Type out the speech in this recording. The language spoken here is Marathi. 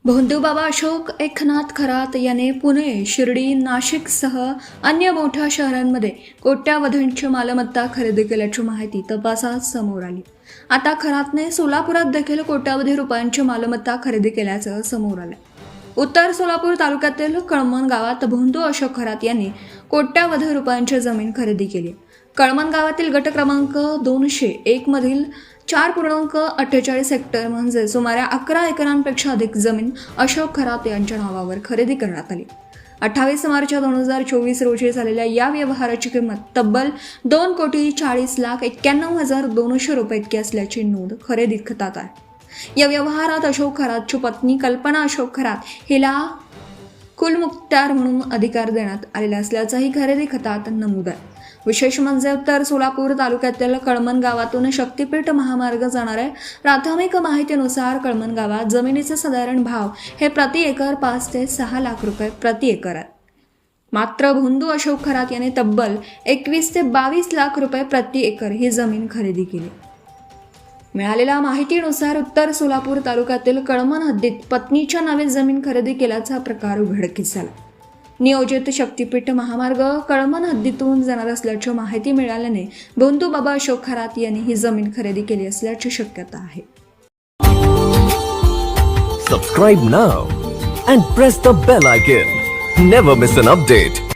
भोंदूबाबा अशोक एकनाथ खरात याने पुणे, शिर्डी, नाशिकसह अन्य मोठ्या शहरांमध्ये कोट्यावधींची मालमत्ता खरेदी केल्याची माहिती तपासात समोर आली. आता खरातने सोलापुरात देखील कोट्यावधी रुपयांची मालमत्ता खरेदी केल्याचं समोर आलं. उत्तर सोलापूर तालुक्यातील कळमन गावात भोंदू अशोक खरात यांनी कोट्यावधी रुपयांची जमीन खरेदी केली. कळमन गावातील गट क्रमांक 201 मधील 4.48 हेक्टर म्हणजे सुमारे 11 एकरांपेक्षा अधिक जमीन अशोक खरात यांच्या नावावर खरेदी करण्यात आली. 28 मार्च 2024 रोजी झालेल्या या व्यवहाराची किंमत तब्बल 2,40,91,200 रुपये इतकी असल्याची नोंद खरेदी खतात आहे. या व्यवहारात अशोक खरातची पत्नी कल्पना अशोक खरात हिला कुलमुख्तार म्हणून अधिकार देण्यात आलेला असल्याचंही खरेदी खतात नमूद आहे. विशेष म्हणजे उत्तर सोलापूर तालुक्यातील कळमन गावातून शक्तीपीठ महामार्ग जाणाऱ्या प्राथमिक माहितीनुसार कळमन गावात जमिनीचे साधारण भाव हे प्रति एकर 5 ते 6 लाख रुपये प्रति एकर आहेत. मात्र भोंदू अशोक खरात याने तब्बल 21 ते 22 लाख रुपये प्रति एकर ही जमीन खरेदी केली. मिळालेल्या माहितीनुसार उत्तर सोलापूर तालुक्यातील कळमन हद्दीत पत्नीच्या नावे जमीन खरेदी केल्याचा प्रकार उघडकीस झाला. नियोजित शक्तीपीठ महामार्ग कळमन हद्दीतून जाणार असल्याची माहिती मिळाल्याने भोंदूबाबा अशोक खरात यांनी ही जमीन खरेदी केली असल्याची शक्यता आहे. Subscribe now and press the bell icon. Never miss an update.